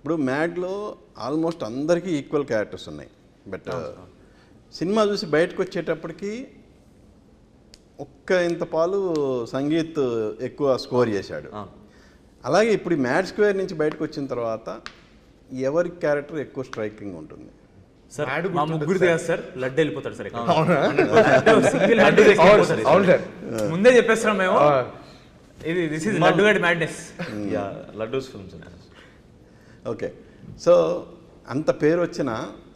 ఇప్పుడు మ్యాడ్లో ఆల్మోస్ట్ అందరికీ equal characters ఉన్నాయి. బట్ సినిమా చూసి బయటకు వచ్చేటప్పటికి ఒక్క ఇంత పాలు సంగీత్ ఎక్కువ స్కోర్ చేశాడు. అలాగే ఇప్పుడు మ్యాడ్ స్క్వేర్ నుంచి బయటకు వచ్చిన తర్వాత ఎవరి క్యారెక్టర్ ఎక్కువ స్ట్రైకింగ్ ఉంటుంది? సార్ మా ముగ్గురు సార్ లడ్డు వెళ్ళిపోతాడు సార్. ముందే చెప్పేస్తున్నాం మేము, ఇది దిస్ ఇస్ లడ్డు గడ్ madness. Laddus films. Okay, so అంత పేరు వచ్చిన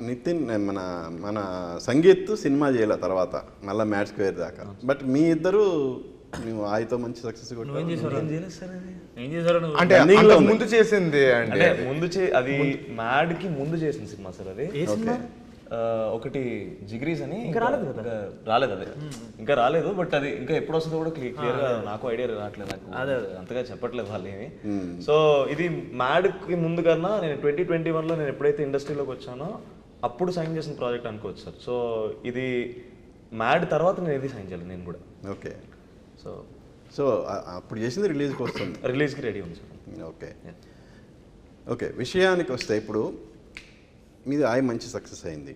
నితిన్ మన మన సంగీత్ సినిమా చేయలే తర్వాత మళ్ళీ మ్యాడ్ స్క్వేర్ దాకా. బట్ మీ ఇద్దరు నువ్వు ఆయనతో మంచి సక్సెస్ అంటే ముందు చేసింది అంటే అది మ్యాడ్ కి ముందు చేసిన సినిమా సార్ అది. ఒకటి జిగ్రీస్ అని రాలేదు అదే ఇంకా రాలేదు. బట్ అది ఇంకా ఎప్పుడు వస్తుందో కూడా క్లియర్ గా నాకు ఐడియా రావట్లేదు, నాకు అంతగా చెప్పట్లేదు వాళ్ళు ఏమి. సో ఇది మ్యాడ్ కి ముందు కన్నా నేను 2021లో నేను ఎప్పుడైతే ఇండస్ట్రీలోకి వచ్చానో అప్పుడు సైన్ చేసిన ప్రాజెక్ట్ అనుకోవచ్చు సార్. సో ఇది మ్యాడ్ తర్వాత నేను ఇది సైన్ చేయాలి నేను కూడా. ఓకే, సో సో అప్పుడు చేసింది రిలీజ్కి వస్తుంది, రిలీజ్కి రెడీ ఉంది సార్. ఓకే ఓకే, విషయానికి వస్తే ఇప్పుడు మీది ఆయన మంచి సక్సెస్ అయింది,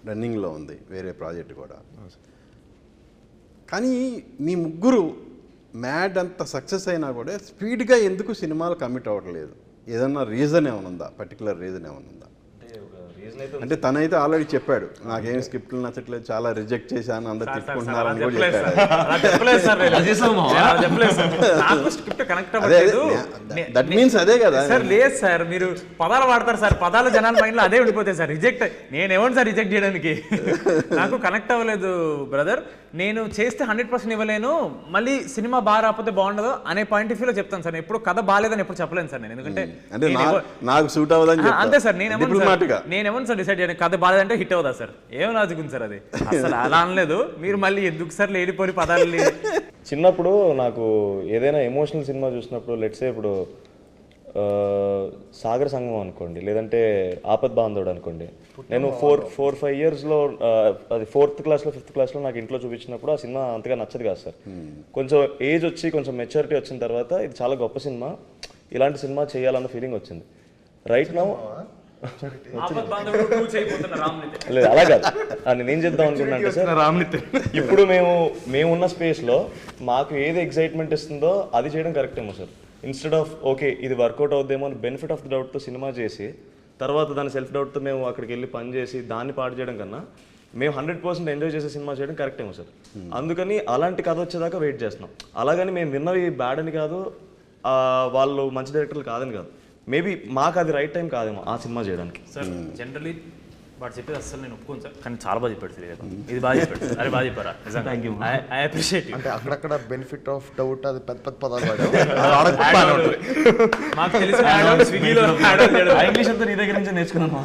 రన్నింగ్లో ఉంది వేరే ప్రాజెక్ట్ కూడా. కానీ మీ ముగ్గురు మ్యాడ్ అంత సక్సెస్ అయినా కూడా స్పీడ్గా ఎందుకు సినిమాలు కమిట్ అవ్వట్లేదు? ఏదన్నా రీజన్ ఏమైనా ఉందా? పర్టికులర్ రీజన్ ఏమైనా ఉందా? అంటే తనైతే ఆల్రెడీ చెప్పాడు, నాకేం స్క్రిప్ట్లు నచ్చట్లేదు, చాలా రిజెక్ట్ చేశాను, అందరు తిట్టుకుంటున్నారని కూడా చెప్పాడు. దట్ మీన్స్ అదే కదా సార్. లేదు సార్, మీరు పదాలు వాడతారు సార్, పదాలు జనాల మైండ్లో అదే ఉండిపోతాయి సార్. రిజెక్ట్ నేనేమో సార్ రిజెక్ట్ చేయడానికి, నాకు కనెక్ట్ అవ్వలేదు బ్రదర్. నేను చేస్తే 100% ఇవ్వలేను, మళ్ళీ సినిమా బాగా రాకపోతే బాగుండదు అనే పాయింట్ ఆఫ్ వ్యూలో చెప్తాను సార్. ఎప్పుడు కథ బాగాలేదని ఎప్పుడు చెప్పలేను సార్ నేను, ఎందుకంటే నాకు సూట్ అవ్వదని అంతే సార్. నేనేమో సార్ డిసైడ్ చేయను, కథ బాగాలేదంటే హిట్ అవుదా సార్? ఏం లాజిక్ ఉంది సార్ అది? అసలు అలా అనలేదు మీరు. మళ్ళీ ఎందుకు సార్ లేనిపోని పదాలు? చిన్నప్పుడు నాకు ఏదైనా ఎమోషనల్ సినిమా చూసినప్పుడు లెట్సే ఇప్పుడు సాగర సంగమం అనుకోండి, లేదంటే ఆపద్ బాంధవుడు అనుకోండి, నేను 4-5 ఇయర్స్లో అది 4th క్లాస్లో 5th క్లాస్లో నాకు ఇంట్లో చూపించినప్పుడు ఆ సినిమా అంతగా నచ్చదు కాదు సార్. కొంచెం ఏజ్ వచ్చి కొంచెం మెచ్యూరిటీ వచ్చిన తర్వాత ఇది చాలా గొప్ప సినిమా, ఇలాంటి సినిమా చేయాలన్న ఫీలింగ్ వచ్చింది. రైట్ నౌ లేదు అలా కాదు, నేనేం చేద్దాం అనుకున్నా అంటే సార్, ఇప్పుడు మేమున్న స్పేస్లో మాకు ఏది ఎగ్జైట్మెంట్ ఇస్తుందో అది చేయడం కరెక్ట్ ఏమో సార్. ఇన్స్టెడ్ ఆఫ్ ఓకే ఇది వర్కౌట్ అవుద్దేమో అని బెనిఫిట్ ఆఫ్ ద డౌట్తో సినిమా చేసి తర్వాత దాని సెల్ఫ్ డౌట్తో మేము అక్కడికి వెళ్ళి పని చేసి దాన్ని పాడు చేయడం కన్నా మేము 100% ఎంజాయ్ చేసే సినిమా చేయడం కరెక్ట్ ఏమో సార్. అందుకని అలాంటి కథ వచ్చేదాకా వెయిట్ చేస్తున్నాం. అలాగని మేము విన్నవి బ్యాడ్ అని కాదు, వాళ్ళు మంచి డైరెక్టర్లు కాదని కాదు, మేబీ మాకు అది రైట్ టైం కాదేమో ఆ సినిమా చేయడానికి సార్. జనరలీ వాడు చెప్పేది అసలు నేను ఒప్పుకోను సార్, కానీ చాలా బాగా చెప్పాడు సార్. ఇది బాగా చెప్పాడు సార్, అది బాగా చెప్పారా? Thank you, I appreciate. అంటే అక్కడక్కడ బెనిఫిట్ ఆఫ్ డౌట్ అది పెద్ద పెద్ద పదాలు మాకు తెలిసి స్విగ్గీలో ఇంగ్లీష్ అంతా నీ దగ్గర నుంచి నేర్చుకున్నాను.